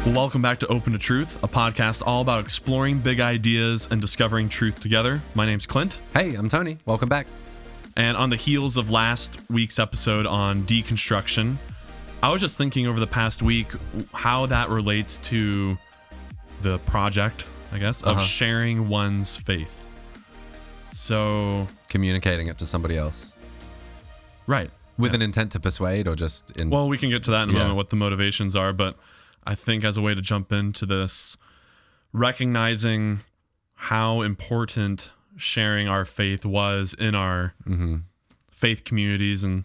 Welcome back to Open to Truth, a podcast all about exploring big ideas and discovering truth together. My name's Clint. Hey, I'm Tony. Welcome back. And on the heels of last week's episode on deconstruction, I was just thinking over the past week how that relates to the project, I guess, of sharing one's faith. So... communicating it to somebody else. Right. With an intent to persuade or just in... Well, we can get to that in a moment, what the motivations are, but I think as a way to jump into this, recognizing how important sharing our faith was in our faith communities and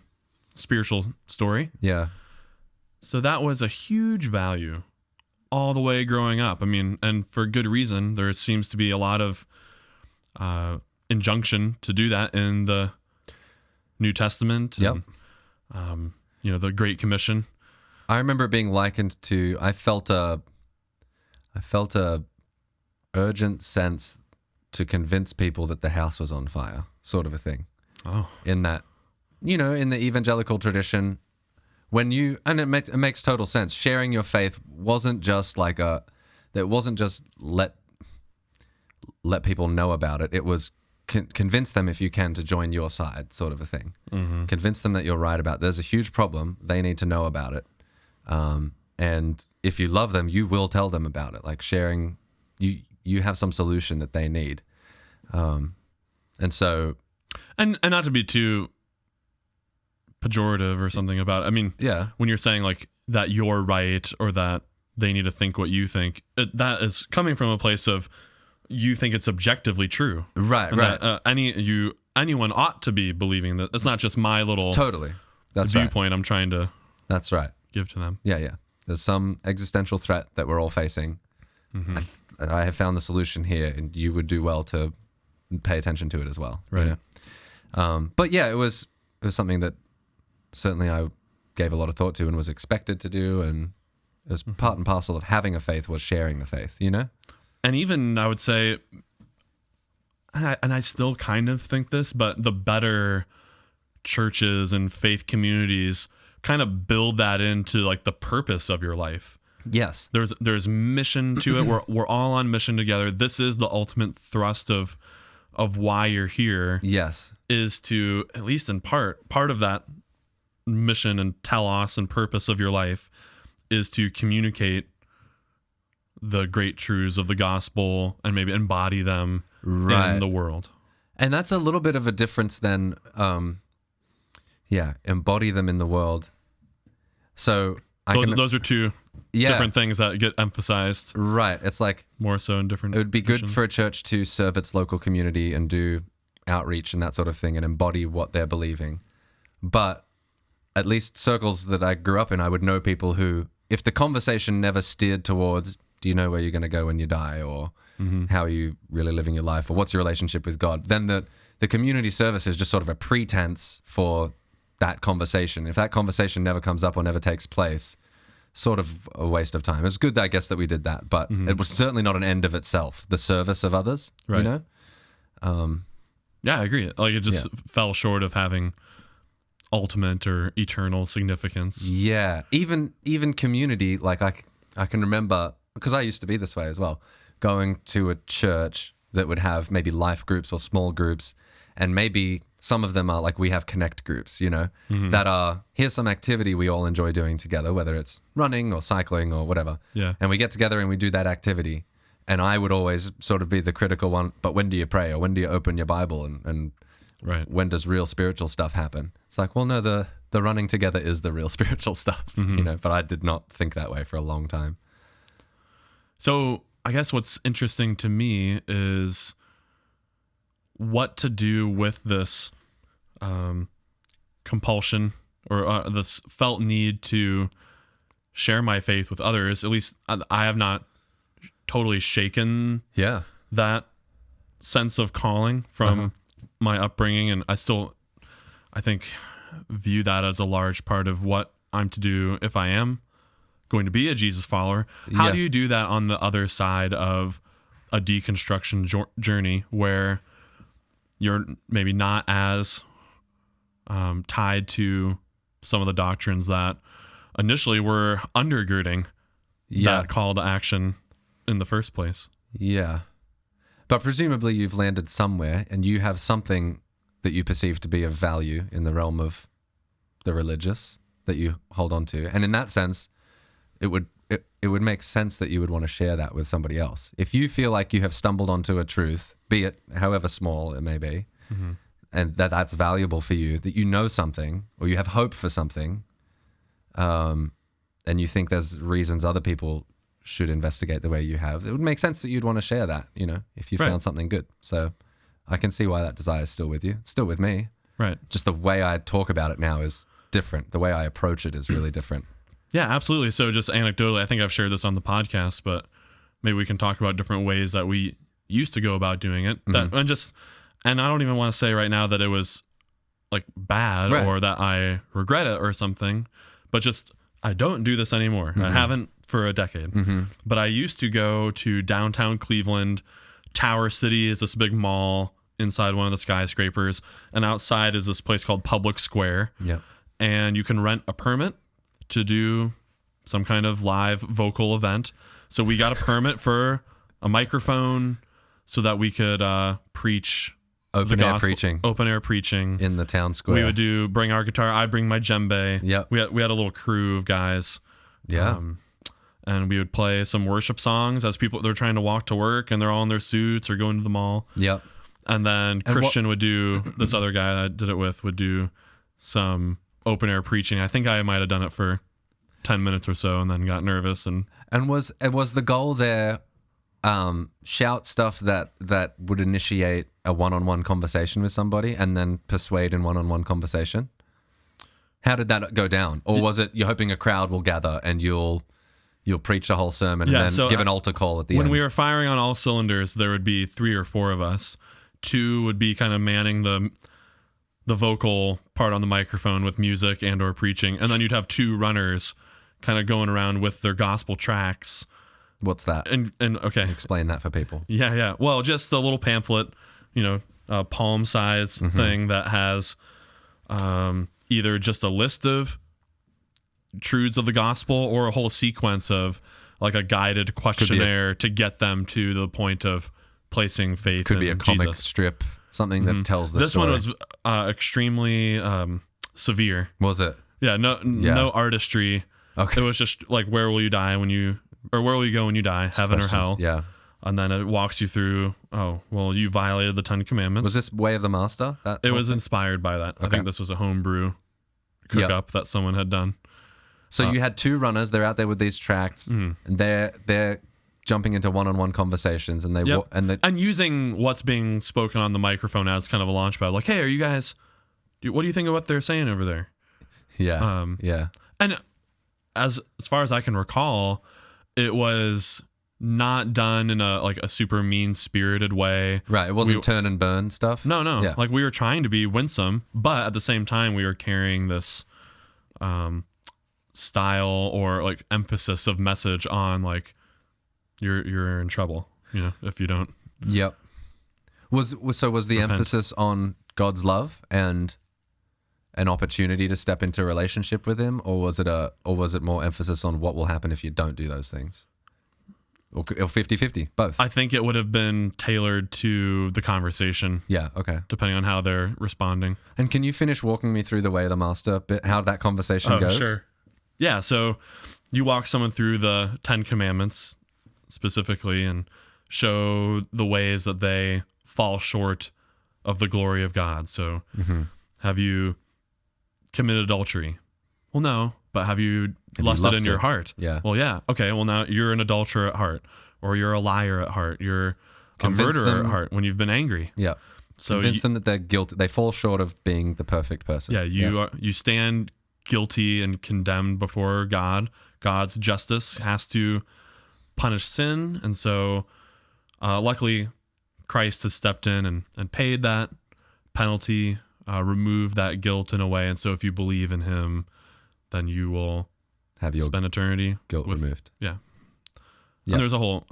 spiritual story. Yeah. So that was a huge value all the way growing up. I mean, and for good reason. There seems to be a lot of injunction to do that in the New Testament. Yep. And, the Great Commission. I remember it being likened to, I felt a urgent sense to convince people that the house was on fire, sort of a thing. Oh. In that, in the evangelical tradition, when you, and it makes total sense, sharing your faith wasn't just like it wasn't just let people know about it. It was convince them if you can to join your side, sort of a thing. Mm-hmm. Convince them that you're right about, there's a huge problem, they need to know about it. And if you love them, you will tell them about it. Like sharing, you have some solution that they need. And so, and not to be too pejorative or something about it. I mean, when you're saying like that you're right or that they need to think what you think, that is coming from a place of you think it's objectively true, right? And right. That, anyone ought to be believing that. It's not just my little that's viewpoint. right. I'm trying to give to them. Yeah. There's some existential threat that we're all facing. Mm-hmm. I have found the solution here, and you would do well to pay attention to it as well. Right. But yeah, it was something that certainly I gave a lot of thought to and was expected to do, and it was part and parcel of having a faith was sharing the faith. And even I would say, and I still kind of think this, but the better churches and faith communities kind of build that into like the purpose of your life. Yes. There's mission to it. We're all on mission together. This is the ultimate thrust of why you're here. Yes. Is to, at least in part of that mission and telos and purpose of your life is to communicate the great truths of the gospel and maybe embody them in the world. And that's a little bit of a difference than, embody them in the world. So those are two different things that get emphasized. Right. It's like more so in different. It would be traditions. Good for a church to serve its local community and do outreach and that sort of thing and embody what they're believing. But at least circles that I grew up in, I would know people who, if the conversation never steered towards, do you know where you're going to go when you die, or how are you really living your life, or what's your relationship with God, then the community service is just sort of a pretense for that conversation. If that conversation never comes up or never takes place, sort of a waste of time. It's good, I guess, that we did that, but it was certainly not an end of itself, the service of others, right. Yeah, I agree. Like it just fell short of having ultimate or eternal significance. Yeah. Even community, like I can remember, because I used to be this way as well, going to a church that would have maybe life groups or small groups, and maybe some of them are like, we have connect groups, that are, here's some activity we all enjoy doing together, whether it's running or cycling or whatever. Yeah. And we get together and we do that activity. And I would always sort of be the critical one, but when do you pray, or when do you open your Bible, and right. when does real spiritual stuff happen? It's like, well, no, the running together is the real spiritual stuff, but I did not think that way for a long time. So I guess what's interesting to me is what to do with this compulsion or this felt need to share my faith with others. At least I have not totally shaken that sense of calling from my upbringing, and I think view that as a large part of what I'm to do if I am going to be a Jesus follower. How do you do that on the other side of a deconstruction journey where you're maybe not as tied to some of the doctrines that initially were undergirding that call to action in the first place. Yeah. But presumably you've landed somewhere and you have something that you perceive to be of value in the realm of the religious that you hold on to. And in that sense, it would make sense that you would want to share that with somebody else. If you feel like you have stumbled onto a truth, be it however small it may be, and that's valuable for you, that you know something or you have hope for something, and you think there's reasons other people should investigate the way you have, it would make sense that you'd want to share that, if you found something good. So I can see why that desire is still with you. It's still with me. Right. Just the way I talk about it now is different. The way I approach it is really different. Yeah, absolutely. So just anecdotally, I think I've shared this on the podcast, but maybe we can talk about different ways that we used to go about doing it. And I don't even want to say right now that it was like bad or that I regret it or something, but just I don't do this anymore. I haven't for a decade. But I used to go to downtown Cleveland. Tower City is this big mall inside one of the skyscrapers, and outside is this place called Public Square. Yeah. And you can rent a permit to do some kind of live vocal event. So we got a permit for a microphone so that we could preach open air preaching in the town square. We would bring our guitar. I'd bring my djembe. Yep. We had a little crew of guys. Yeah. And we would play some worship songs as they're trying to walk to work and they're all in their suits or going to the mall. Yep. And then Christian would do, this other guy that I did it with would do some open air preaching. I think I might have done it for 10 minutes or so and then got nervous. And was the goal there shout stuff that would initiate a one-on-one conversation with somebody and then persuade in one-on-one conversation? How did that go down? Or was it you're hoping a crowd will gather and you'll preach a whole sermon and then give an altar call at the end? When we were firing on all cylinders, there would be 3 or 4 of us. 2 would be kind of manning the vocal part on the microphone with music and or preaching. And then you'd have 2 runners kind of going around with their gospel tracts. What's that? And okay. Explain that for people. Yeah. Well, just a little pamphlet, palm size thing that has either just a list of truths of the gospel or a whole sequence of like a guided questionnaire to get them to the point of placing faith in Jesus. Could be a comic strip, something that tells the story. This one was extremely severe. Was it? Yeah, no artistry. Okay. It was just like, where will you die where will you go when you die, heaven or hell? Yeah. And then it walks you through, you violated the 10 Commandments. Was this Way of the Master? It was inspired by that. Okay. I think this was a homebrew cook-up that someone had done. So you had 2 runners. They're out there with these tracts, and they're jumping into one-on-one conversations, and and using what's being spoken on the microphone as kind of a launch pad. Like, hey, are you guys? What do you think of what they're saying over there? Yeah. Yeah. And as far as I can recall, it was not done in a super mean-spirited way. Right. It wasn't turn and burn stuff. No. Yeah. Like, we were trying to be winsome, but at the same time, we were carrying this style or like emphasis of message on like you're in trouble, if you don't. Yep. Was the emphasis on God's love and an opportunity to step into a relationship with him, or was it more emphasis on what will happen if you don't do those things? Or 50-50, both? I think it would have been tailored to the conversation. Yeah, okay. Depending on how they're responding. And can you finish walking me through the Way of the Master bit, how that conversation goes? Sure. Yeah, so you walk someone through the 10 Commandments specifically and show the ways that they fall short of the glory of God. So have you committed adultery? Well, no. But have you lusted in your heart? Yeah. Well, yeah. Okay, well, now you're an adulterer at heart, or you're a liar at heart. You're a murderer at heart when you've been angry. Yeah. So convince them that they're guilty. They fall short of being the perfect person. Yeah, you stand guilty and condemned before God. God's justice has to punish sin. And so luckily, Christ has stepped in and paid that penalty, removed that guilt in a way. And so if you believe in him, then you will have your spend eternity guilt removed. Yeah. And there's a whole,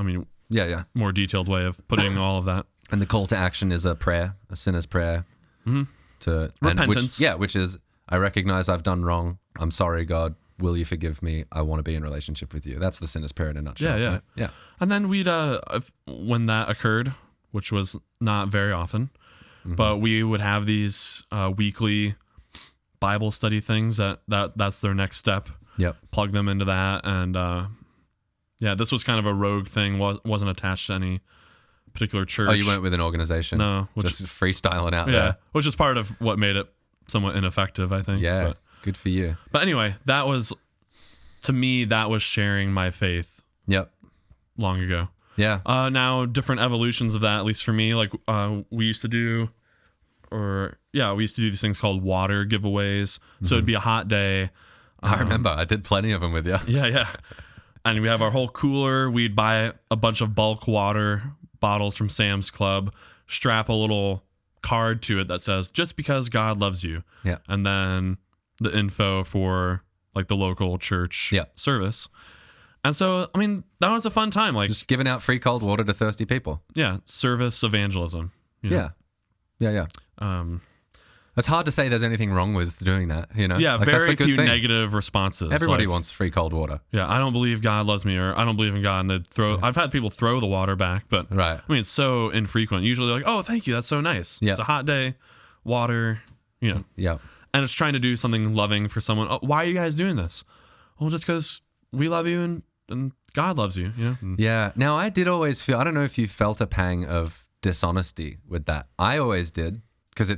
more detailed way of putting all of that. And the call to action is a prayer, a sinner's prayer. To repentance. Which is, I recognize I've done wrong. I'm sorry, God. will you forgive me? I want to be in relationship with you. That's the sinner's prayer in a nutshell. Yeah, yeah. Right? Yeah. And then we'd, when that occurred, which was not very often, but we would have these weekly Bible study things that's their next step. Yep. Plug them into that. And yeah, this was kind of a rogue thing, wasn't attached to any particular church. Oh, you weren't with an organization? No. Just freestyling out yeah, there. which is part of what made it somewhat ineffective, I think. Yeah, But, good for you. but anyway, that was, to me, that was sharing my faith Yep. long ago. Yeah. Now, different evolutions of that, at least for me, like we used to do these things called water giveaways. So it'd be a hot day. I remember. I did plenty of them with you. Yeah, yeah. And we have our whole cooler. We'd buy a bunch of bulk water bottles from Sam's Club, strap a little card to it that says, just because God loves you. Yeah. And then the info for like the local church service. And so, I mean, that was a fun time. Like just giving out free cold water to thirsty people. Yeah. Service evangelism. You know? Yeah. It's hard to say there's anything wrong with doing that, you know? Yeah, like, very that's a good few thing. negative responses. Everybody like, wants free cold water. Yeah, I don't believe God loves me, or I don't believe in God, and they'd throw. I've had people throw the water back, but Right. I mean, it's so infrequent. Usually, they're like, "Oh, thank you, that's so nice." Yeah. It's a hot day, water, you know. Yeah. And it's trying to do something loving for someone. Oh, why are you guys doing this? Well, just because we love you and God loves you. You know. And Yeah. Now, I did always feel, I don't know if you felt a pang of dishonesty with that. I always did, because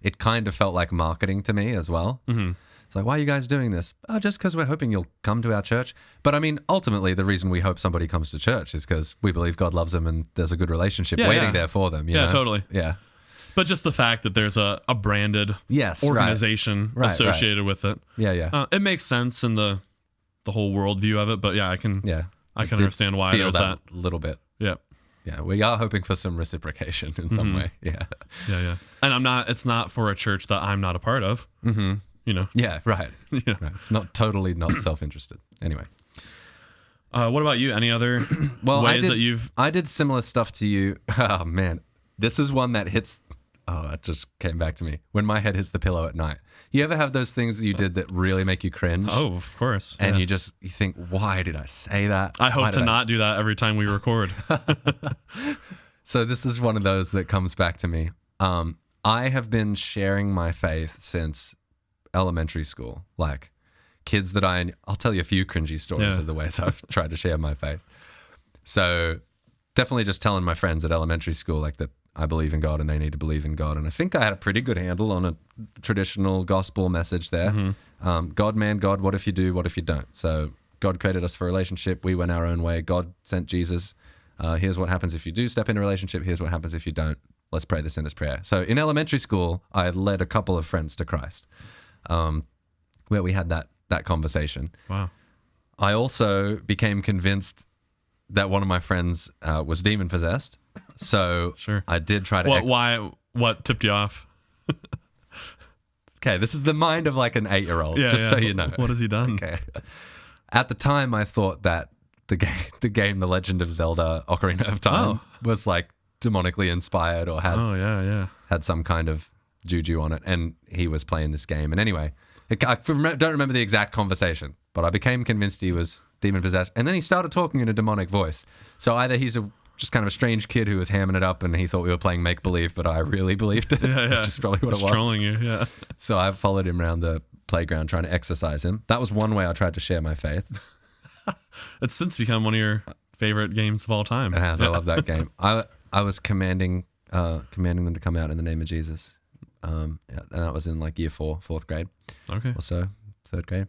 it kind of felt like marketing to me as well. Mm-hmm. It's like, why are you guys doing this? Oh, just because we're hoping you'll come to our church. But I mean, ultimately, the reason we hope somebody comes to church is because we believe God loves them and there's a good relationship waiting there for them. You know? Totally. Yeah. But just the fact that there's a branded organization associated with it. Yeah. It makes sense in the whole worldview of it. But yeah, I can understand why there's that. A little bit. Yeah. Yeah, we are hoping for some reciprocation in some way. Yeah. Yeah. And it's not for a church that I'm not a part of. Mm-hmm. You know? Yeah, right. Yeah. Right. It's not totally not self-interested. Anyway. What about you? Any other ways that you've... I did similar stuff to you. Oh, man. This is one that hits... Oh, that just came back to me. When my head hits the pillow at night. You ever have those things that you did that really make you cringe? Oh, of course. And you think, why did I say that? I hope to not do that every time we record. So this is one of those that comes back to me. I have been sharing my faith since elementary school. Like kids that I'll tell you a few cringy stories of the ways I've tried to share my faith. So definitely just telling my friends at elementary school like that I believe in God and they need to believe in God. And I think I had a pretty good handle on a traditional gospel message there. Mm-hmm. God, man, God, what if you do, what if you don't? So God created us for a relationship. We went our own way. God sent Jesus. Here's what happens if you do step in a relationship. Here's what happens if you don't. Let's pray the sinner's prayer. So in elementary school, I had led a couple of friends to Christ where we had that conversation. Wow. I also became convinced that one of my friends was demon possessed. So sure. I did try to... What tipped you off? Okay, this is the mind of like an 8-year-old, so you know. What has he done? Okay. At the time, I thought that the game The Legend of Zelda Ocarina of Time was like demonically inspired or had some kind of juju on it, and he was playing this game. And anyway, I don't remember the exact conversation, but I became convinced he was demon possessed, and then he started talking in a demonic voice. So either he's just kind of a strange kid who was hamming it up and he thought we were playing make-believe, but I really believed it, which is probably what it was. Trolling you, yeah. So I followed him around the playground trying to exercise him. That was one way I tried to share my faith. It's since become one of your favorite games of all time. It has. I love that game. I was commanding them to come out in the name of Jesus. And that was in like year 4, 4th grade. Okay. Or so, 3rd grade.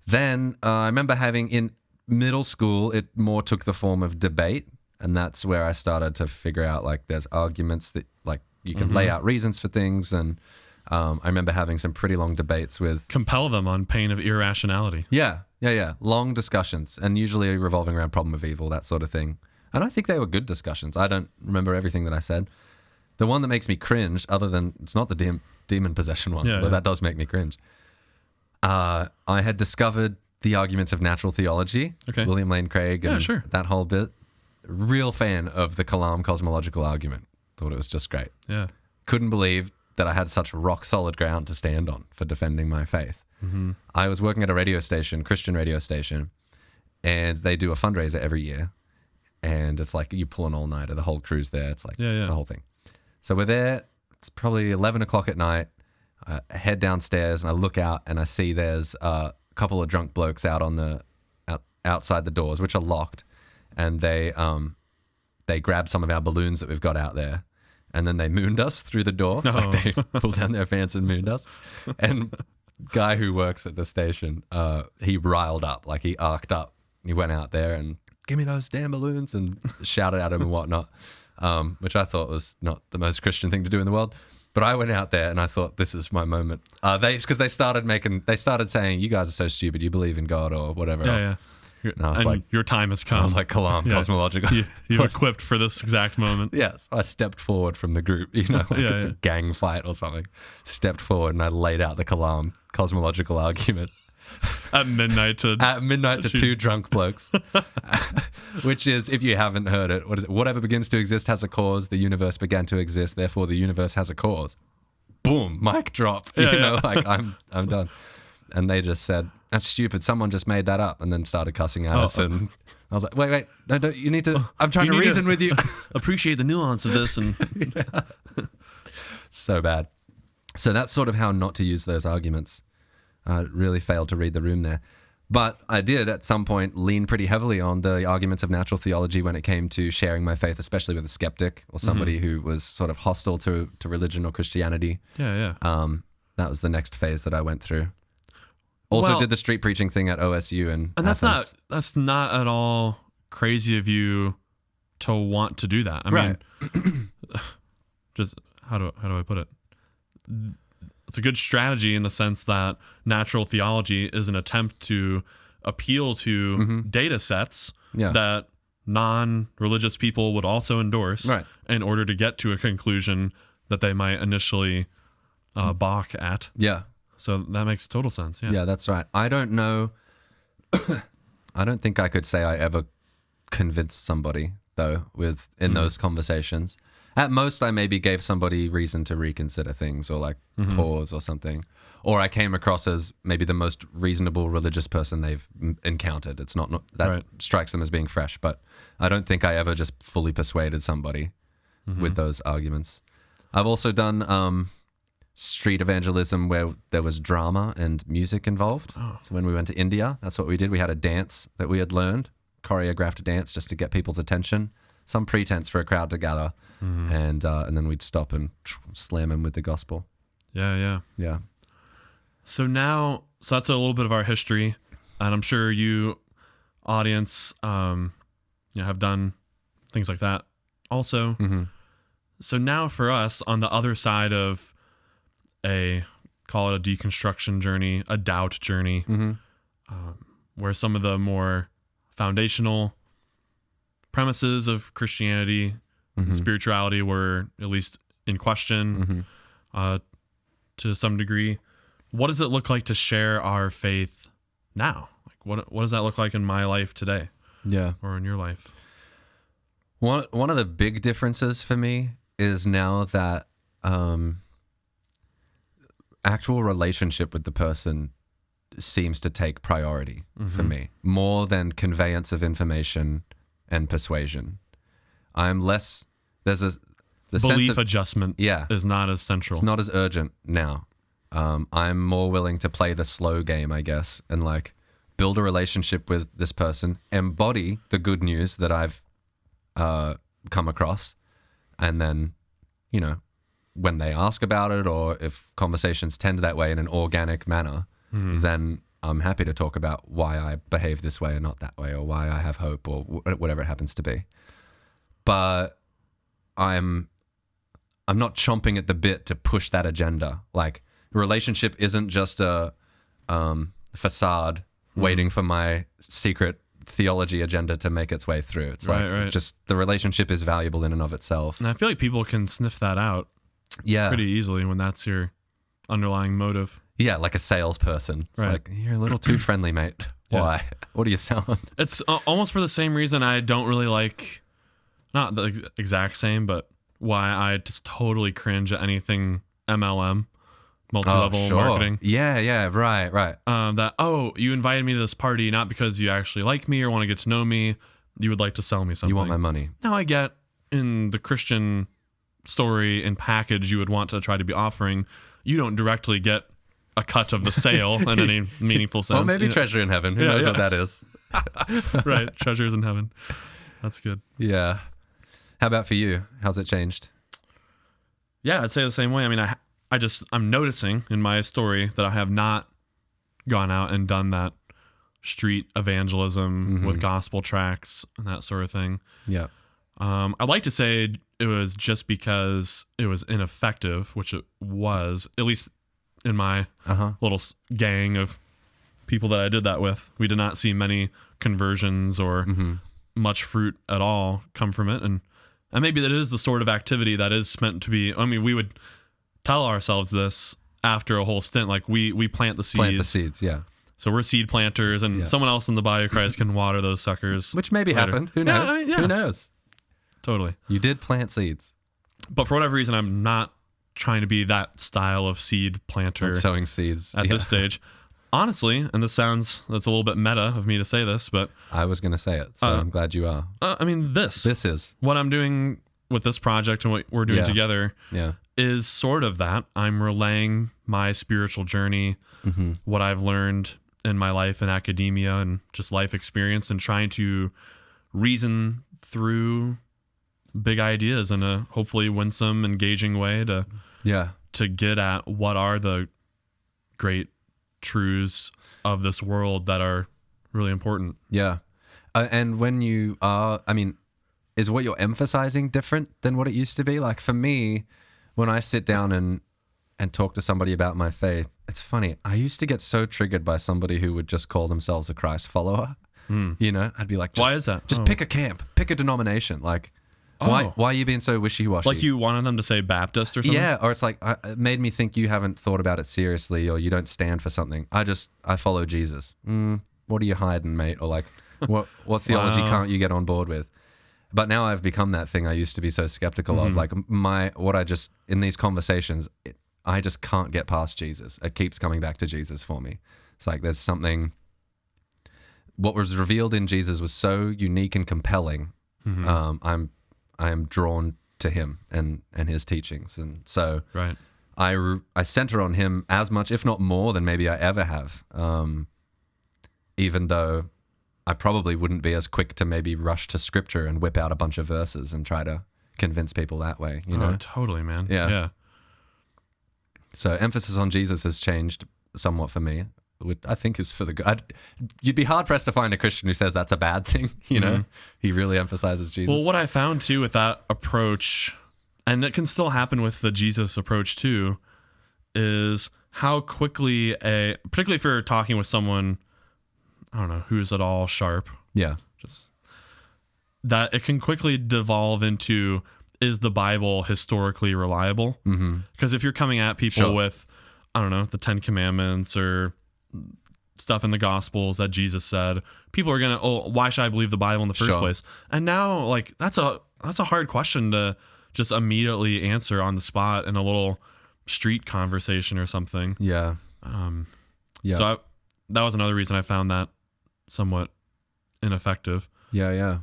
Then I remember having in middle school, it more took the form of debate. And that's where I started to figure out like there's arguments that like you can lay out reasons for things. And I remember having some pretty long debates with... Compel them on pain of irrationality. Yeah. Long discussions and usually revolving around problem of evil, that sort of thing. And I think they were good discussions. I don't remember everything that I said. The one that makes me cringe, other than it's not the demon possession one, but that does make me cringe. I had discovered the arguments of natural theology, William Lane Craig and that whole bit. Real fan of the Kalam cosmological argument. Thought it was just great. Yeah. Couldn't believe that I had such rock solid ground to stand on for defending my faith. I was working at a radio station, Christian radio station, and they do a fundraiser every year. And it's like you pull an all-nighter, the whole crew's there. It's like, it's a whole thing. So we're there. It's probably 11 o'clock at night. I head downstairs and I look out and I see there's a couple of drunk blokes out on the outside the doors, which are locked. And they grab some of our balloons that we've got out there. And then they mooned us through the door. No. Like they pulled down their pants and mooned us. And guy who works at the station, he riled up, like he arced up. He went out there and give me those damn balloons and shouted at him and whatnot, which I thought was not the most Christian thing to do in the world. But I went out there and I thought, this is my moment. Because they started saying, you guys are so stupid, you believe in God or whatever else. Yeah. And I was like, your time has come. I was like, Kalam, cosmological. You're equipped for this exact moment. Yes, I stepped forward from the group, it's a gang fight or something. Stepped forward and I laid out the Kalam cosmological argument. At midnight to two drunk blokes. Which is, if you haven't heard it, what is it? Whatever begins to exist has a cause. The universe began to exist, therefore the universe has a cause. Boom, mic drop. Like I'm done. And they just said, that's stupid. Someone just made that up, and then started cussing at us. And I was like, wait, no, don't, you need to. I'm trying to reason with you. Appreciate the nuance of this, and so bad. So that's sort of how not to use those arguments. Really failed to read the room there. But I did at some point lean pretty heavily on the arguments of natural theology when it came to sharing my faith, especially with a skeptic or somebody who was sort of hostile to religion or Christianity. Yeah. That was the next phase that I went through. Also did the street preaching thing at OSU and that's not at all crazy of you to want to do that. I mean, just how do I put it? It's a good strategy in the sense that natural theology is an attempt to appeal to data sets that non-religious people would also endorse in order to get to a conclusion that they might initially balk at. Yeah. So that makes total sense. Yeah, that's right. I don't know. I don't think I could say I ever convinced somebody, though, in those conversations. At most, I maybe gave somebody reason to reconsider things or like pause or something. Or I came across as maybe the most reasonable religious person they've encountered. It's not that strikes them as being fresh, but I don't think I ever just fully persuaded somebody with those arguments. I've also done street evangelism where there was drama and music involved. So when we went to India, that's what we did. We had a dance that we had learned, choreographed dance just to get people's attention, some pretense for a crowd to gather. And then we'd stop and slam him with the gospel. Yeah. So that's a little bit of our history, and I'm sure you, audience, have done things like that also. So now for us, on the other side of call it a deconstruction journey, a doubt journey, where some of the more foundational premises of Christianity and spirituality were at least in question to some degree. What does it look like to share our faith now? Like what does that look like in my life today? Yeah. Or in your life? One of the big differences for me is now that actual relationship with the person seems to take priority for me, more than conveyance of information and persuasion. I'm less, the belief sense of adjustment is not as central. It's not as urgent now. I'm more willing to play the slow game, I guess, and like build a relationship with this person, embody the good news that I've come across, and then, when they ask about it, or if conversations tend that way in an organic manner, then I'm happy to talk about why I behave this way and not that way, or why I have hope, or whatever it happens to be. But I'm not chomping at the bit to push that agenda. Like, relationship isn't just a facade waiting for my secret theology agenda to make its way through. It's just the relationship is valuable in and of itself. And I feel like people can sniff that out pretty easily when that's your underlying motive. Yeah, like a salesperson. It's like, you're a little too friendly, mate. Why? What are you selling? It's almost for the same reason I don't really like, not the exact same, but why I just totally cringe at anything MLM. multi-level marketing. Yeah, right. That, you invited me to this party not because you actually like me or want to get to know me. You would like to sell me something. You want my money. Now I get in the Christian story and package you would want to try to be offering, you don't directly get a cut of the sale in any meaningful sense. Well, maybe treasure in heaven. Who knows what that is? Right. Treasures in heaven. That's good. Yeah. How about for you? How's it changed? Yeah, I'd say the same way. I mean, I'm noticing in my story that I have not gone out and done that street evangelism with gospel tracts and that sort of thing. Yeah. I'd like to say it was just because it was ineffective, which it was, at least in my little gang of people that I did that with. We did not see many conversions or much fruit at all come from it. And maybe that is the sort of activity that is meant to be. I mean, we would tell ourselves this after a whole stint, like we plant the seeds. Plant the seeds, yeah. So we're seed planters, and someone else in the body of Christ can water those suckers. Which maybe happened. Who knows? Yeah. Who knows? Totally. You did plant seeds. But for whatever reason, I'm not trying to be that style of seed planter. Not sowing seeds. At this stage. Honestly, and that's a little bit meta of me to say this, but... I was going to say it, so I'm glad you are. I mean, this is... What I'm doing with this project and what we're doing together is sort of that. I'm relaying my spiritual journey, what I've learned in my life in academia and just life experience, and trying to reason through big ideas in a hopefully winsome, engaging way to get at what are the great truths of this world that are really important. Yeah. And when you are, I mean, is what you're emphasizing different than what it used to be? Like for me, when I sit down and talk to somebody about my faith, it's funny. I used to get so triggered by somebody who would just call themselves a Christ follower. You know, I'd be like, why is that? Just pick a camp, pick a denomination. Like, why are you being so wishy-washy? Like you wanted them to say Baptist or something? Yeah, or it's like, it made me think you haven't thought about it seriously, or you don't stand for something. I follow Jesus. What are you hiding, mate? Or like, what theology can't you get on board with? But now I've become that thing I used to be so skeptical of. Like in these conversations, I just can't get past Jesus. It keeps coming back to Jesus for me. It's like there's something, what was revealed in Jesus was so unique and compelling. I am drawn to him and his teachings. And so I center on him as much, if not more, than maybe I ever have. Even though I probably wouldn't be as quick to maybe rush to scripture and whip out a bunch of verses and try to convince people that way, you know? Totally, man. Yeah. So emphasis on Jesus has changed somewhat for me, which I think is for the good. You'd be hard-pressed to find a Christian who says that's a bad thing, you know? He really emphasizes Jesus. Well, what I found, too, with that approach, and it can still happen with the Jesus approach, too, is how quickly particularly if you're talking with someone, I don't know, who's at all sharp. Yeah. Just that it can quickly devolve into, is the Bible historically reliable? Because if you're coming at people with, I don't know, the 10 Commandments or stuff in the Gospels that Jesus said, people are gonna, why should I believe the Bible in the first place? And now, like, that's a hard question to just immediately answer on the spot in a little street conversation or something. Yeah. So that was another reason I found that somewhat ineffective. Yeah.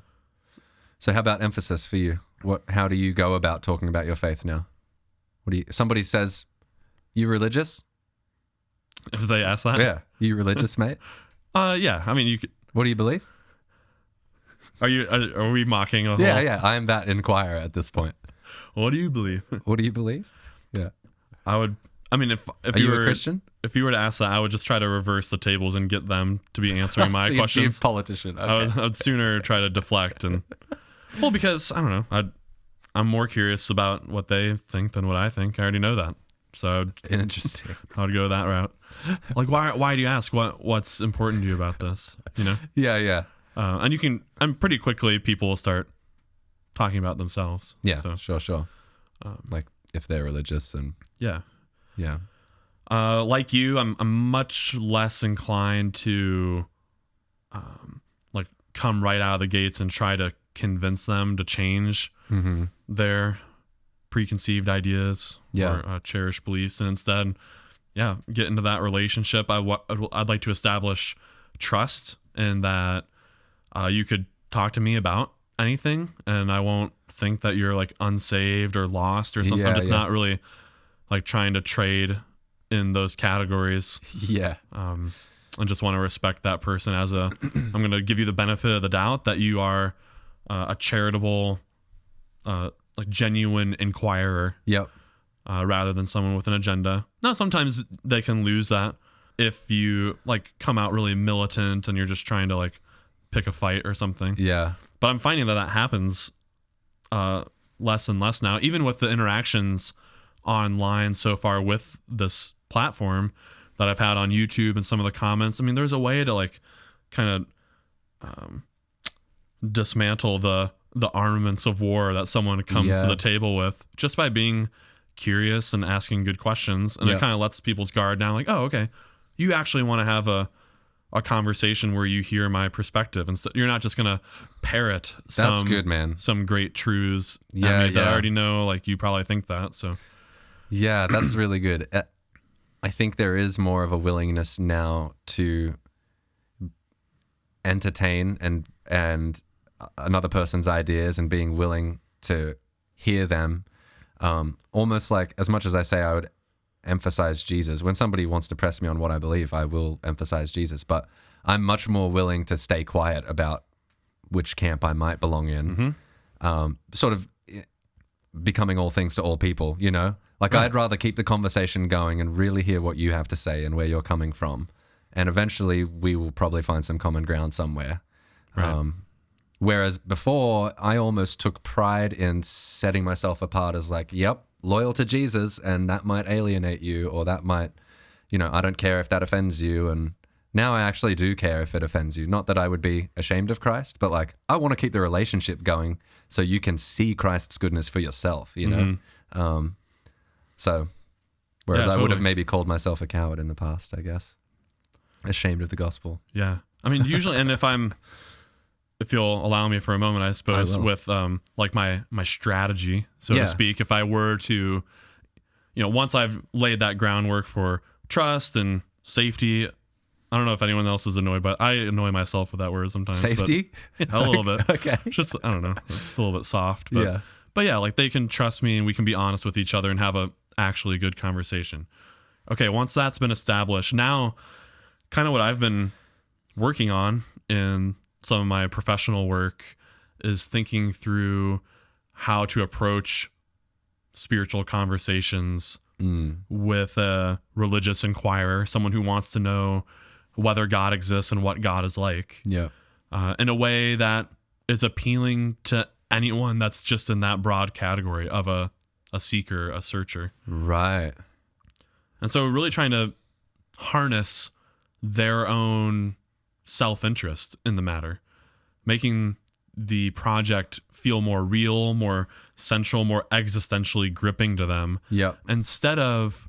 So how about emphasis for you? How do you go about talking about your faith now? Somebody says, you religious? If they ask that? Yeah. You religious, mate? Yeah. I mean, you could. What do you believe? Are we mocking? Yeah. I am that inquirer at this point. What do you believe? What do you believe? Yeah. If you were a Christian? If you were to ask that, I would just try to reverse the tables and get them to be answering my so questions. You'd be a politician. Okay. I would sooner try to deflect because I don't know. I'm more curious about what they think than what I think. I already know that. So interesting. I would go that route. Like, why do you ask? What's important to you about this? You know? Yeah. And pretty quickly people will start talking about themselves. Yeah, so. sure. Like if they're religious and yeah. Like you, I'm much less inclined to like come right out of the gates and try to convince them to change their preconceived ideas or cherished beliefs, and instead get into that relationship. I'd like to establish trust, and that you could talk to me about anything, and I won't think that you're like unsaved or lost or something. I'm just not really like trying to trade in those categories. Yeah. I just want to respect that person as I'm going to give you the benefit of the doubt that you are a charitable, like genuine inquirer. Yep. Rather than someone with an agenda. Now, sometimes they can lose that if you like come out really militant and you're just trying to like pick a fight or something. Yeah. But I'm finding that happens less and less now, even with the interactions online so far with this platform that I've had on YouTube and some of the comments. I mean, there's a way to like kind of dismantle the armaments of war that someone comes to the table with just by being curious and asking good questions. And it kind of lets people's guard down, like, oh, okay, you actually want to have a conversation where you hear my perspective, and so you're not just gonna parrot That's good, man. some great truths that I already know, like you probably think that. So yeah, that's really good. I think there is more of a willingness now to entertain and another person's ideas, and being willing to hear them. Almost like, as much as I say I would emphasize Jesus, when somebody wants to press me on what I believe, I will emphasize Jesus, but I'm much more willing to stay quiet about which camp I might belong in. Sort of becoming all things to all people, you know? Like, I'd rather keep the conversation going and really hear what you have to say and where you're coming from. And eventually we will probably find some common ground somewhere. Right. Whereas before, I almost took pride in setting myself apart as like, yep, loyal to Jesus, and that might alienate you, or that might, I don't care if that offends you. And now I actually do care if it offends you. Not that I would be ashamed of Christ, but like, I want to keep the relationship going so you can see Christ's goodness for yourself, you know? So, whereas I would have maybe called myself a coward in the past, I guess. Ashamed of the gospel. Yeah. I mean, usually, and if you'll allow me for a moment, I suppose, with like my strategy, so to speak, if I were to, once I've laid that groundwork for trust and safety, I don't know if anyone else is annoyed, but I annoy myself with that word sometimes. Safety? But, a little bit. Okay. Just, I don't know. It's a little bit soft. But yeah, like they can trust me and we can be honest with each other and have a actually good conversation. Okay, once that's been established, now kind of what I've been working on in some of my professional work is thinking through how to approach spiritual conversations with a religious inquirer, someone who wants to know whether God exists and what God is like. Yeah. In a way that is appealing to anyone that's just in that broad category of a seeker, a searcher. Right. And so really trying to harness their own self-interest in the matter, making the project feel more real, more central, more existentially gripping to them. Yep. Instead of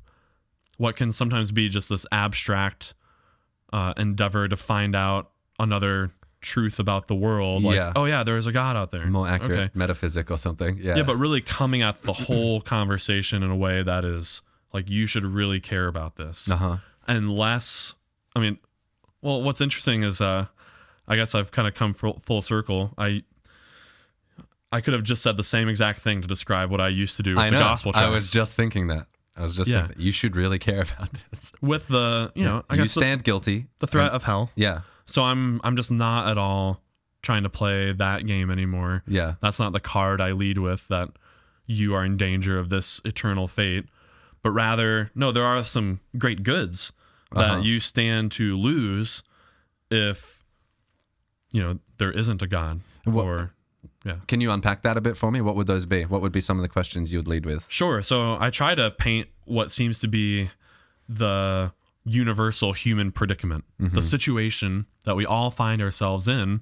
what can sometimes be just this abstract endeavor to find out another truth about the world. Like, oh yeah, there's a God out there. More accurate metaphysic or something. Yeah. Yeah, but really coming at the whole conversation in a way that is like, you should really care about this. And less, I mean, well, what's interesting is, I guess I've kind of come full circle. I could have just said the same exact thing to describe what I used to do with the gospel tracts. I was just thinking that. Thinking that you should really care about this. With the, I guess you stand guilty. The threat of hell. Yeah. So I'm just not at all trying to play that game anymore. Yeah. That's not the card I lead with, that you are in danger of this eternal fate. But rather, no, there are some great goods that you stand to lose if there isn't a God. Can you unpack that a bit for me? What would those be? What would be some of the questions you would lead with? Sure. So I try to paint what seems to be the universal human predicament, the situation that we all find ourselves in,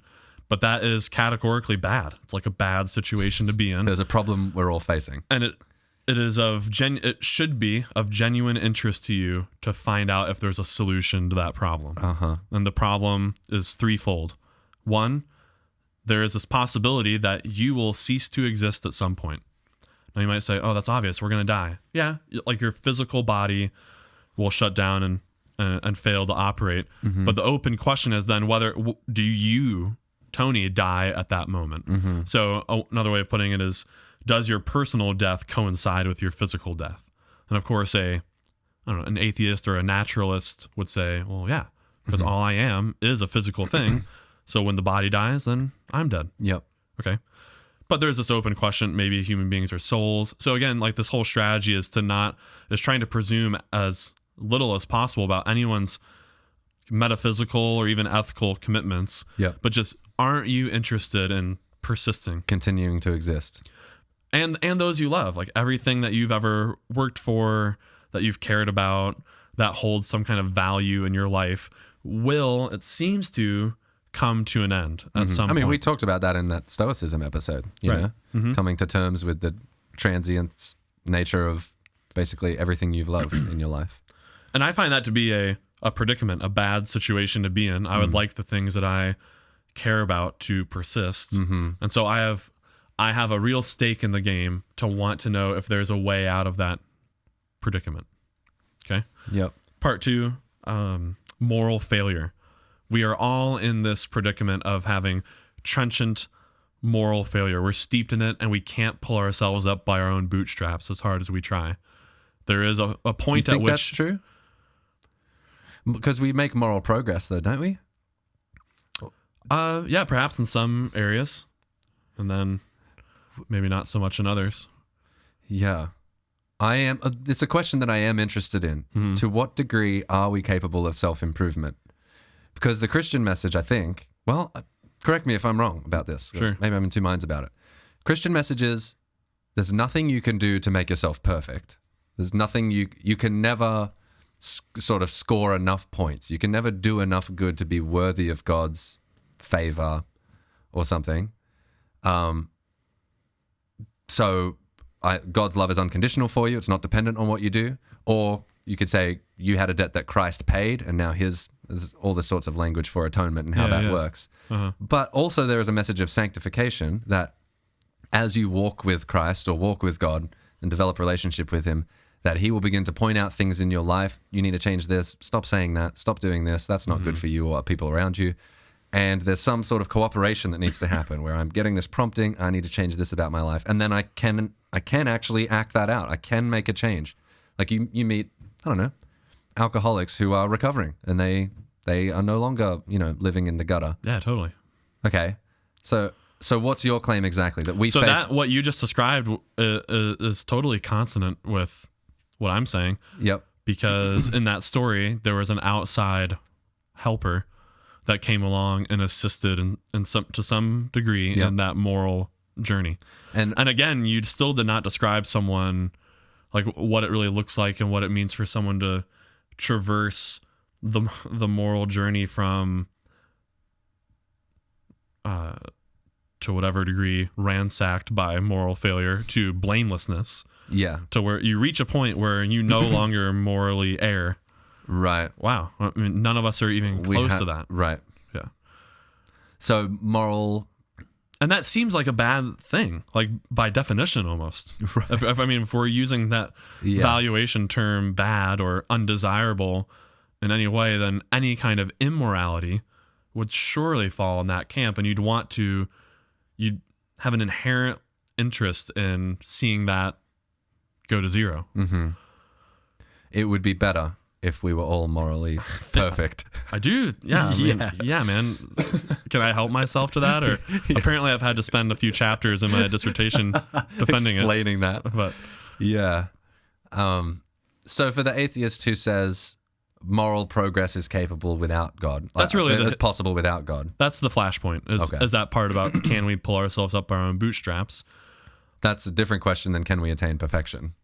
but that is categorically bad. It's like a bad situation to be in. There's a problem we're all facing. And it should be of genuine interest to you to find out if there's a solution to that problem. And the problem is threefold. One, there is this possibility that you will cease to exist at some point. Now you might say, oh, that's obvious. We're going to die. Yeah, like your physical body will shut down and fail to operate. But the open question is then whether do you, Tony, die at that moment? So another way of putting it is, does your personal death coincide with your physical death? And of course, an atheist or a naturalist would say, well, yeah, because all I am is a physical thing. So when the body dies, then I'm dead. Yep. Okay. But there's this open question, maybe human beings are souls. So again, like this whole strategy is trying to presume as little as possible about anyone's metaphysical or even ethical commitments. Yep. But just, aren't you interested in persisting? Continuing to exist. And those you love, like everything that you've ever worked for, that you've cared about, that holds some kind of value in your life, will, it seems to, come to an end at some point. We talked about that in that Stoicism episode, you know, coming to terms with the transient nature of basically everything you've loved in your life. And I find that to be a predicament, a bad situation to be in. I would like the things that I care about to persist. And so I have a real stake in the game to want to know if there's a way out of that predicament. Okay? Yep. Part 2, moral failure. We are all in this predicament of having trenchant moral failure. We're steeped in it, and we can't pull ourselves up by our own bootstraps as hard as we try. There is a point at which... that's true? Because we make moral progress, though, don't we? Yeah, perhaps in some areas, and then maybe not so much in others. Yeah. It's a question that I am interested in. To what degree are we capable of self-improvement? Because the Christian message, I think, well, correct me if I'm wrong about this. Sure. Maybe I'm in two minds about it. Christian message is, there's nothing you can do to make yourself perfect. There's nothing you can never sort of score enough points. You can never do enough good to be worthy of God's favor or something. So God's love is unconditional for you. It's not dependent on what you do. Or you could say you had a debt that Christ paid, and now there's all the sorts of language for atonement and how that works. But also there is a message of sanctification, that as you walk with Christ or walk with God and develop a relationship with him, that he will begin to point out things in your life. You need to change this. Stop saying that. Stop doing this. That's not good for you or people around you. And there's some sort of cooperation that needs to happen where I'm getting this prompting. I need to change this about my life. And then I can actually act that out. I can make a change. Like you meet, I don't know, alcoholics who are recovering, and they are no longer, living in the gutter. Yeah, totally. Okay. So what's your claim exactly? That that what you just described is totally consonant with what I'm saying. Yep. Because in that story, there was an outside helper that came along and assisted to some degree in that moral journey. And again, you still did not describe someone, like what it really looks like and what it means for someone to traverse the moral journey from to whatever degree ransacked by moral failure to blamelessness. Yeah. To where you reach a point where you no longer morally err. Right. Wow. I mean, none of us are even close to that. Right. Yeah. So moral... And that seems like a bad thing, like by definition almost. Right. If we're using that valuation term bad or undesirable in any way, then any kind of immorality would surely fall in that camp, and you'd have an inherent interest in seeing that go to zero. Mm-hmm. It would be better if we were all morally perfect. I do. Yeah. Yeah, man. Can I help myself to that? Or apparently I've had to spend a few chapters in my dissertation defending explaining that. But yeah. So for the atheist who says moral progress is capable without God, that's really it's possible without God. That's the flashpoint. Is that part about can we pull ourselves up by our own bootstraps? That's a different question than can we attain perfection,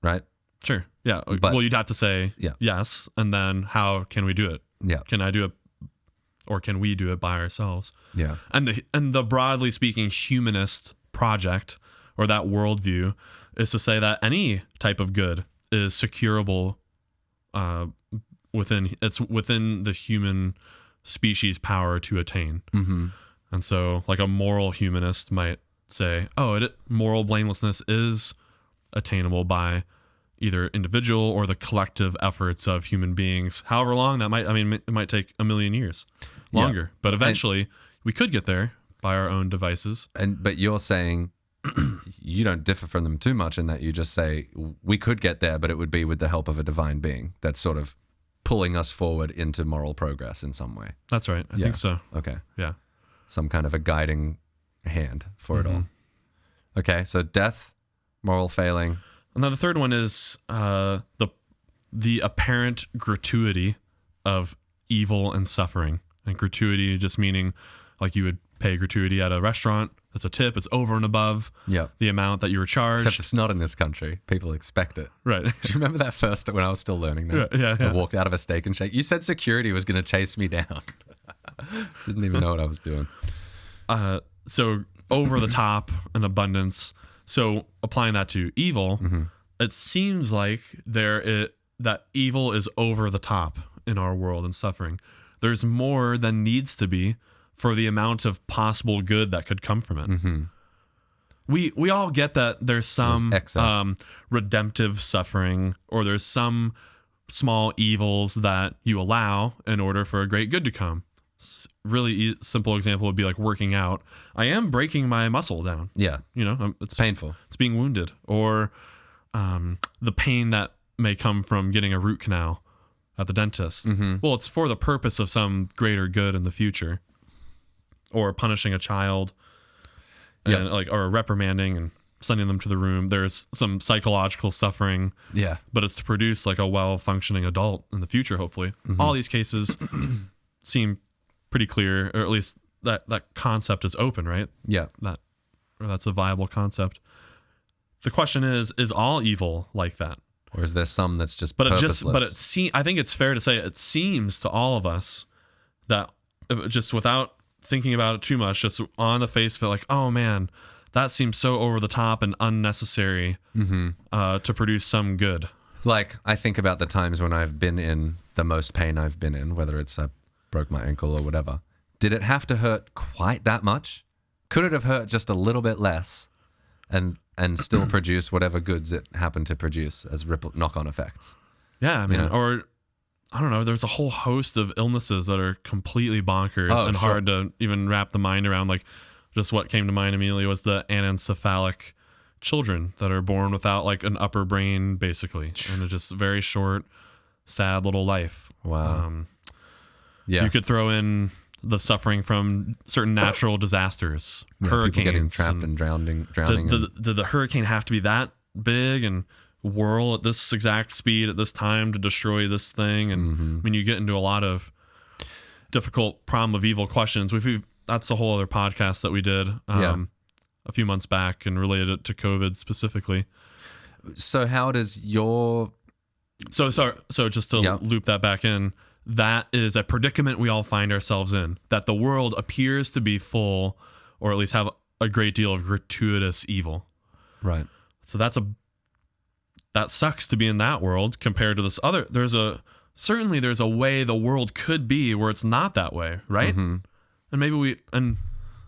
right? Sure. Yeah. Well, you'd have to say yes, and then how can we do it? Yeah. Can I do it, or can we do it by ourselves? Yeah. And the broadly speaking humanist project or that worldview is to say that any type of good is securable within the human species' power to attain. Mm-hmm. And so, like a moral humanist might say, moral blamelessness is attainable by either individual or the collective efforts of human beings. However long that might, I mean, it might take a million years longer, but eventually we could get there by our own devices. But you're saying you don't differ from them too much in that you just say we could get there, but it would be with the help of a divine being that's sort of pulling us forward into moral progress in some way. That's right. I think so. Okay. Yeah. Some kind of a guiding hand for it all. Okay. So death, moral failing. And then the third one is the apparent gratuity of evil and suffering. And gratuity just meaning like you would pay gratuity at a restaurant. It's a tip. It's over and above the amount that you were charged. Except it's not in this country. People expect it. Right. Do you remember that first, when I was still learning that? Yeah. I walked out of a Steak and Shake. You said security was going to chase me down. Didn't even know what I was doing. So over the top and abundance. So applying that to evil, it seems like that evil is over the top in our world and suffering. There's more than needs to be for the amount of possible good that could come from it. We all get that there's some redemptive suffering, or there's some small evils that you allow in order for a great good to come. Really simple example would be like working out. I am breaking my muscle down. Yeah. It's painful. It's being wounded. Or the pain that may come from getting a root canal at the dentist. Well, it's for the purpose of some greater good in the future. Or punishing a child, and or reprimanding and sending them to the room. There's some psychological suffering, but it's to produce like a well-functioning adult in the future, hopefully. All these cases seem pretty clear, or at least that concept is open, right? Yeah, that's a viable concept. The question is all evil like that, or is there some that's just purposeless? I think it's fair to say it seems to all of us that just without thinking about it too much, just on the face of it, like, oh man, that seems so over the top and unnecessary to produce some good. Like, I think about the times when I've been in the most pain I've been in, whether it's I broke my ankle or whatever. Did it have to hurt quite that much? Could it have hurt just a little bit less and still produce whatever goods it happened to produce as knock-on effects? Yeah, I mean, or I don't know, there's a whole host of illnesses that are completely bonkers and hard to even wrap the mind around. Like, just what came to mind immediately was the anencephalic children that are born without like an upper brain, basically. And it's just very short, sad little life. Wow. You could throw in the suffering from certain natural disasters, hurricanes. People getting trapped and drowning. Did the hurricane have to be that big and whirl at this exact speed at this time to destroy this thing? And when you get into a lot of difficult problem of evil questions, that's a whole other podcast that we did a few months back and related it to COVID specifically. So how does your so just to loop that back in, that is a predicament we all find ourselves in, that the world appears to be full, or at least have a great deal of gratuitous evil. Right. So that sucks to be in that world compared to this other. There's a way the world could be where it's not that way, right? And maybe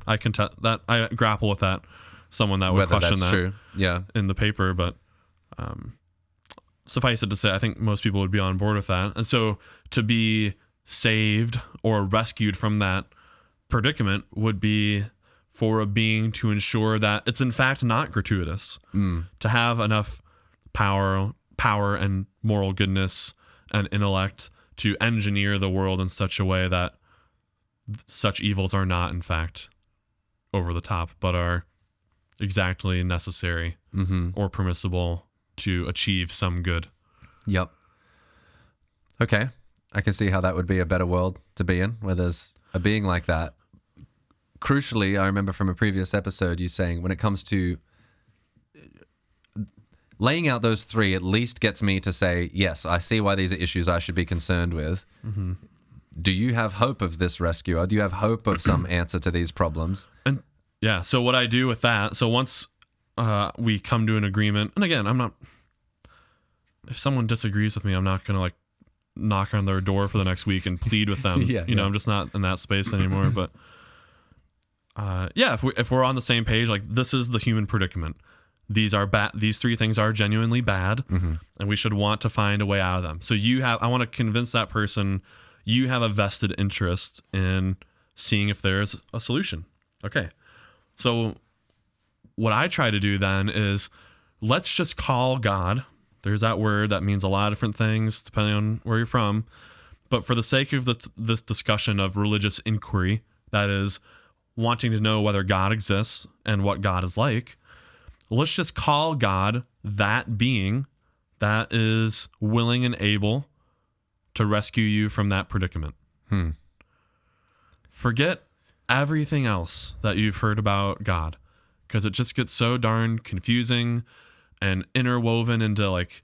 I can tell that I grapple with that. Someone that would question that true. In the paper, but suffice it to say, I think most people would be on board with that. And so to be saved or rescued from that predicament would be for a being to ensure that it's in fact not gratuitous, to have enough power and moral goodness and intellect to engineer the world in such a way that such evils are not in fact over the top, but are exactly necessary or permissible to achieve some good. Yep. Okay. I can see how that would be a better world to be in, where there's a being like that. Crucially, I remember from a previous episode you saying when it comes to laying out those three, at least gets me to say, yes, I see why these are issues I should be concerned with. Do you have hope of this rescuer? Do you have hope of some answer to these problems? And so what I do with that, so once we come to an agreement, and again, if someone disagrees with me, I'm not going to like knock on their door for the next week and plead with them. I'm just not in that space anymore. But if we're on the same page, like this is the human predicament. these are bad. These three things are genuinely bad, and we should want to find a way out of them. So I want to convince that person you have a vested interest in seeing if there's a solution. Okay. So what I try to do then is let's just call God. There's that word that means a lot of different things depending on where you're from. But for the sake of this discussion of religious inquiry, that is wanting to know whether God exists and what God is like, let's just call God that being that is willing and able to rescue you from that predicament. Forget everything else that you've heard about God, because it just gets so darn confusing and interwoven into like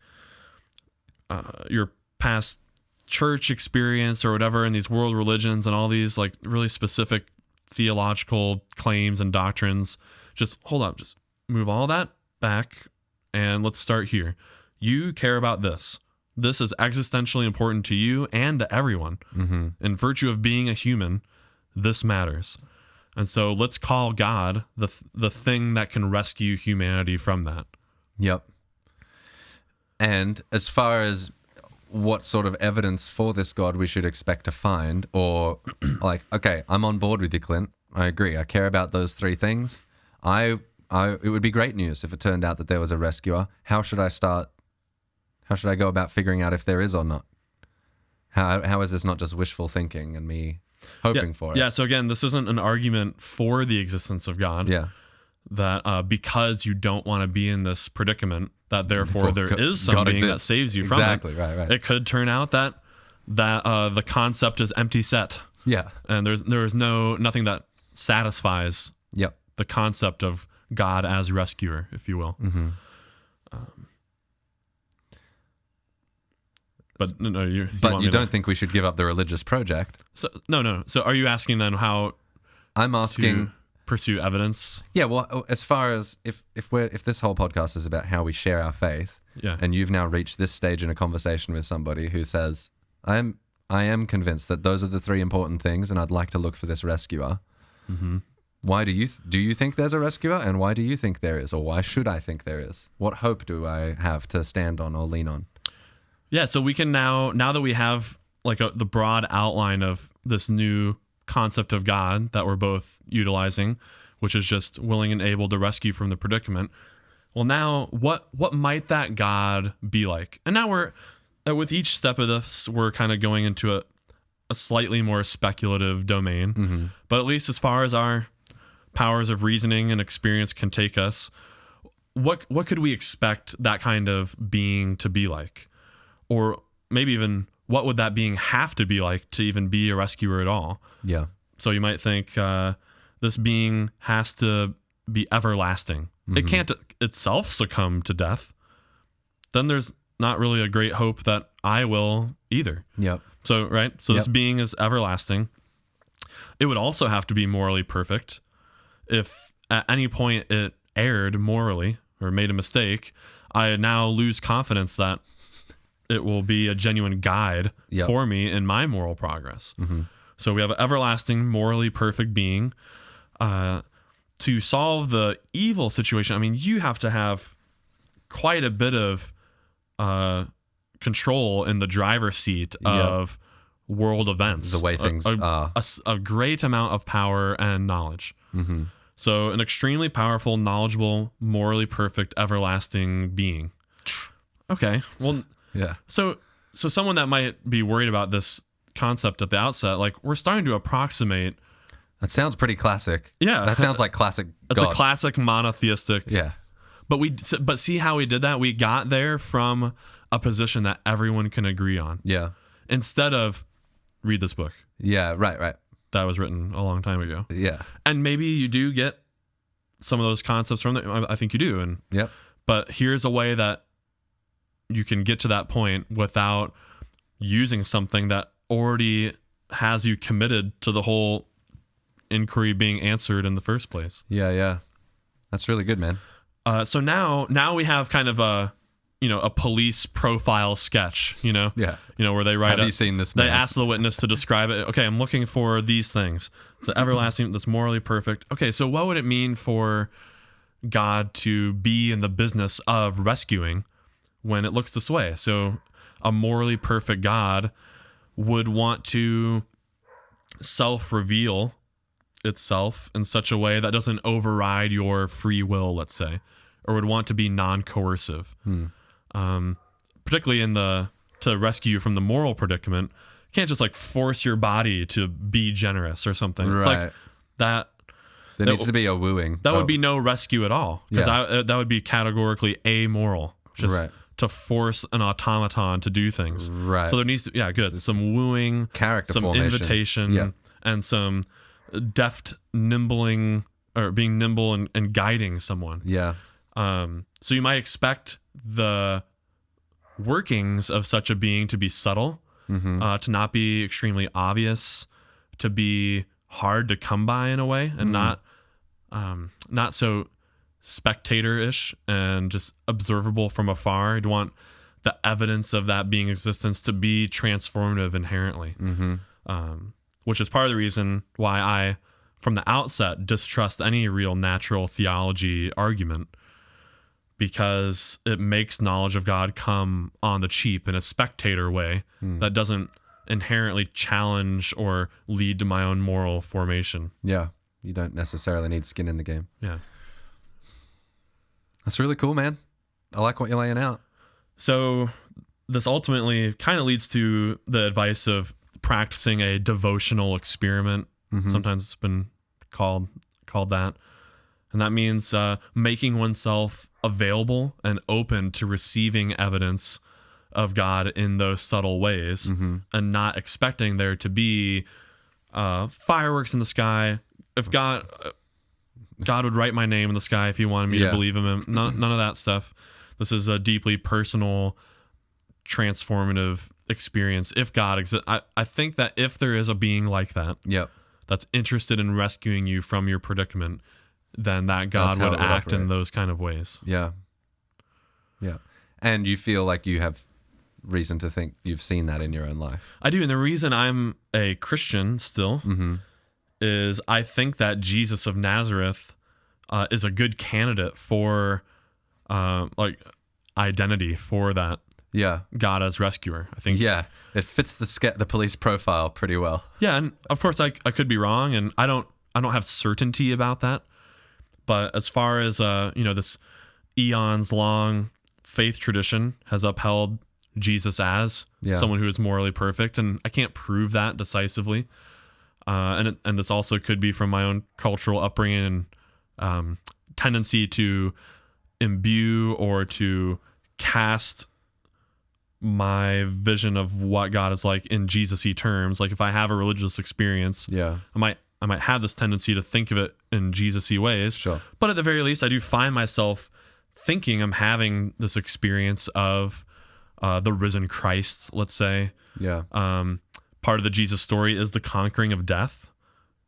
your past church experience or whatever, and these world religions and all these like really specific theological claims and doctrines. Just hold up, just move all that back and let's start here. You care about this. This is existentially important to you and to everyone. In virtue of being a human, this matters. And so let's call God the thing that can rescue humanity from that. Yep. And as far as what sort of evidence for this God we should expect to find, or like, okay, I'm on board with you, Clint. I agree. I care about those three things. It would be great news if it turned out that there was a rescuer. How should I start? How should I go about figuring out if there is or not? How is this not just wishful thinking and me hoping for it? Yeah, so again, this isn't an argument for the existence of God. Yeah. That because you don't want to be in this predicament, that therefore there is something that saves you from it. Exactly, right. It could turn out that the concept is empty set. Yeah. And there's nothing that satisfies the concept of God as rescuer, if you will. But no, you don't think we should give up the religious project? So no. So are you asking then how? I'm asking to pursue evidence. Yeah, well, as far as if this whole podcast is about how we share our faith, and you've now reached this stage in a conversation with somebody who says, I am convinced that those are the three important things, and I'd like to look for this rescuer. Why do you think there's a rescuer, and why do you think there is, or why should I think there is? What hope do I have to stand on or lean on? Yeah, so we can now that we have like the broad outline of this new concept of God that we're both utilizing, which is just willing and able to rescue from the predicament. Well, now what might that God be like? And now we're with each step of this, we're kind of going into a slightly more speculative domain. But at least as far as our powers of reasoning and experience can take us, what could we expect that kind of being to be like? Or maybe even what would that being have to be like to even be a rescuer at all? Yeah. So you might think this being has to be everlasting. It can't itself succumb to death. Then there's not really a great hope that I will either. Yep. So, right? So this being is everlasting. It would also have to be morally perfect. If at any point it erred morally or made a mistake, I now lose confidence that it will be a genuine guide for me in my moral progress. So we have an everlasting, morally perfect being. To solve the evil situation, I mean, you have to have quite a bit of control in the driver's seat of world events. The way things are. A great amount of power and knowledge. So an extremely powerful, knowledgeable, morally perfect, everlasting being. Okay. Well, yeah. So someone that might be worried about this concept at the outset, like we're starting to approximate. That sounds pretty classic. Yeah. That sounds like classic It's God. a classic monotheistic. Yeah. But see how we did that? We got there from a position that everyone can agree on. Yeah. Instead of read this book. Yeah, right. That was written a long time ago. Yeah. And maybe you do get some of those concepts from there. I think you do. And but here's a way that you can get to that point without using something that already has you committed to the whole inquiry being answered in the first place. Yeah. That's really good, man. So now we have kind of a police profile sketch, where they write. Have you seen this man? They ask the witness to describe it. Okay, I'm looking for these things. So everlasting, that's morally perfect. Okay, so what would it mean for God to be in the business of rescuing when it looks this way. So a morally perfect God would want to self-reveal itself in such a way that doesn't override your free will, let's say, or would want to be non-coercive. Particularly to rescue you from the moral predicament, you can't just like force your body to be generous or something. It's like that. There needs to be a wooing. That would be no rescue at all, because that would be categorically amoral. Just to force an automaton to do things. Right. So there needs to some wooing, character some formation. invitation, and some deft nimbling, or being nimble and guiding someone. Yeah. So you might expect the workings of such a being to be subtle, to not be extremely obvious, to be hard to come by in a way, and not so spectator-ish and just observable from afar. You'd want the evidence of that being existence to be transformative inherently, which is part of the reason why I, from the outset, distrust any real natural theology argument, because it makes knowledge of God come on the cheap in a spectator way that doesn't inherently challenge or lead to my own moral formation. Yeah. You don't necessarily need skin in the game. Yeah. That's really cool, man. I like what you're laying out. So this ultimately kind of leads to the advice of practicing a devotional experiment. Sometimes it's been called that. And that means making oneself available and open to receiving evidence of God in those subtle ways, and not expecting there to be fireworks in the sky. If God would write my name in the sky if he wanted me to believe him. None of that stuff. This is a deeply personal, transformative experience. If God exists, I think that if there is a being like that, that's interested in rescuing you from your predicament, then that God would act in those kind of ways. Yeah. And you feel like you have reason to think you've seen that in your own life. I do. And the reason I'm a Christian still is I think that Jesus of Nazareth is a good candidate for identity for that God as rescuer. I think it fits the police profile pretty well. Yeah, and of course I could be wrong, and I don't have certainty about that. But as far as this eons long faith tradition has upheld Jesus as someone who is morally perfect, and I can't prove that decisively. And this also could be from my own cultural upbringing and tendency to imbue or to cast my vision of what God is like in Jesus-y terms. Like if I have a religious experience, I might have this tendency to think of it in Jesus-y ways. Sure. But at the very least, I do find myself thinking I'm having this experience of the risen Christ, let's say. Yeah. Part of the Jesus story is the conquering of death,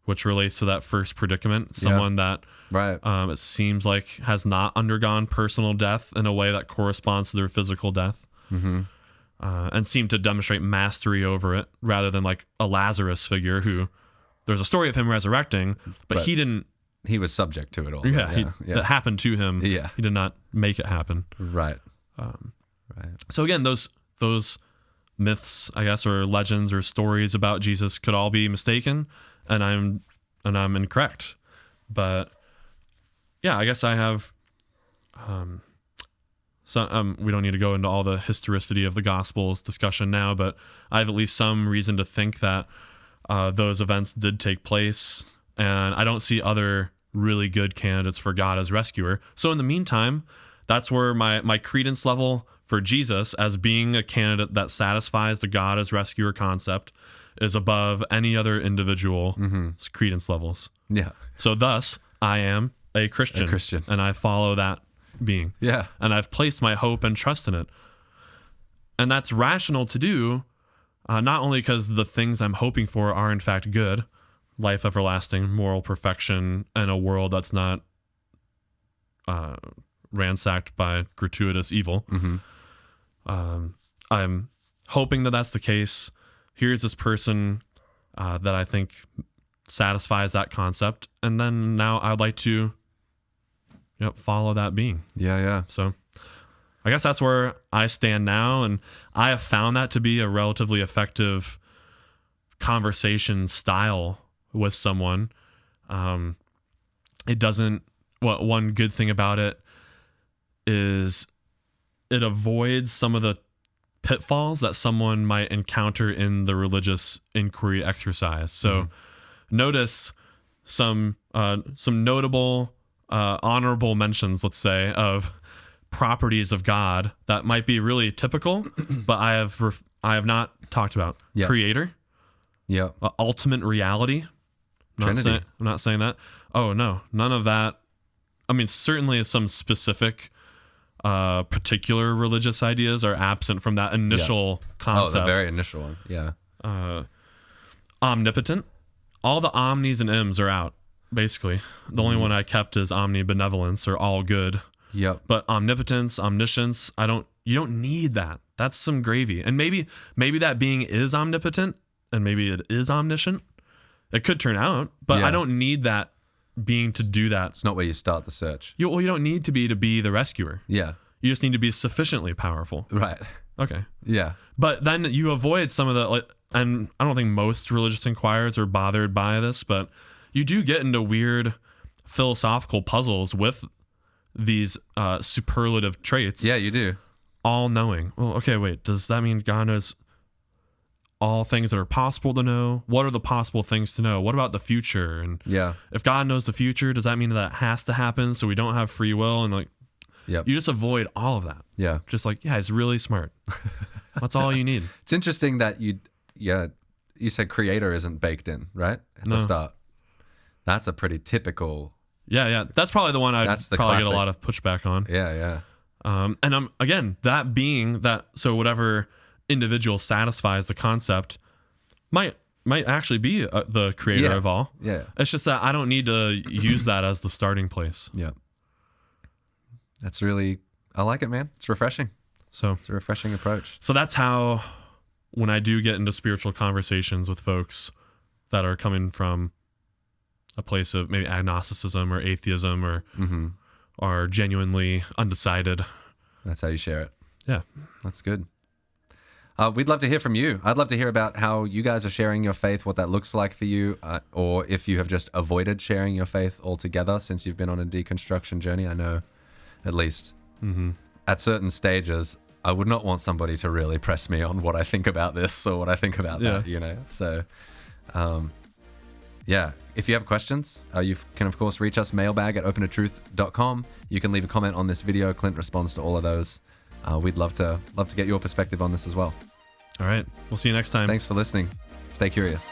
which relates to that first predicament. Someone that it seems like has not undergone personal death in a way that corresponds to their physical death, and seem to demonstrate mastery over it, rather than like a Lazarus figure who there's a story of him resurrecting, but he didn't. He was subject to it all. It happened to him. Yeah. He did not make it happen. Right. So again, those myths, I guess, or legends or stories about Jesus could all be mistaken, and I'm incorrect. But yeah, I guess I have we don't need to go into all the historicity of the Gospels discussion now, but I have at least some reason to think that those events did take place, and I don't see other really good candidates for God as rescuer. So in the meantime, that's where my credence level for Jesus as being a candidate that satisfies the God as rescuer concept is above any other individual's credence levels. Yeah. So thus, I am a Christian. And I follow that being. Yeah. And I've placed my hope and trust in it. And that's rational to do, not only because the things I'm hoping for are in fact good, life everlasting, moral perfection, and a world that's not ransacked by gratuitous evil. I'm hoping that that's the case. Here's this person that I think satisfies that concept, and then now I'd like to follow that being. Yeah. So I guess that's where I stand now. And I have found that to be a relatively effective conversation style with someone. It doesn't, one good thing about it is it avoids some of the pitfalls that someone might encounter in the religious inquiry exercise. So notice some notable, honorable mentions, let's say, of properties of God that might be really typical, but I have not talked about. Yep. Creator. Yeah. Ultimate reality. Trinity. I'm not saying that. Oh no, none of that. I mean, certainly some specific, particular religious ideas are absent from that initial concept. Oh, the very initial one. Yeah. Omnipotent. All the omnis and ims are out, basically. The only one I kept is omnibenevolence, or all good. Yep. But omnipotence, omniscience, you don't need that. That's some gravy. And maybe that being is omnipotent, and maybe it is omniscient. It could turn out, but I don't need that being to do that. It's not where you start the search. You don't need to be the rescuer. Yeah. You just need to be sufficiently powerful. Right. Okay. Yeah. But then you avoid some of the, and I don't think most religious inquirers are bothered by this, but you do get into weird philosophical puzzles with these superlative traits. Yeah, you do. All knowing. Well, okay, wait. Does that mean God knows all things that are possible to know? What are the possible things to know? What about the future? And if God knows the future, does that mean that has to happen so we don't have free will? And you just avoid all of that. Yeah. Just he's really smart. That's all you need. It's interesting that you said creator isn't baked in, right? At the start. That's a pretty typical. Yeah. That's probably the one I'd probably classic. get a lot of pushback on. Yeah. And again, that being that, so whatever individual satisfies the concept might actually be the creator of all. Yeah. It's just that I don't need to use that as the starting place. Yeah. That's really, I like it, man. It's refreshing. So it's a refreshing approach. So that's how, when I do get into spiritual conversations with folks that are coming from a place of maybe agnosticism or atheism or are genuinely undecided. That's how you share it. Yeah. That's good. We'd love to hear from you. I'd love to hear about how you guys are sharing your faith, what that looks like for you, or if you have just avoided sharing your faith altogether since you've been on a deconstruction journey. I know, at least, at certain stages, I would not want somebody to really press me on what I think about this or what I think about that, So, if you have questions, you can, of course, reach us, mailbag@openatruth.com. You can leave a comment on this video. Clint responds to all of those. We'd love to get your perspective on this as well. All right. We'll see you next time. Thanks for listening. Stay curious.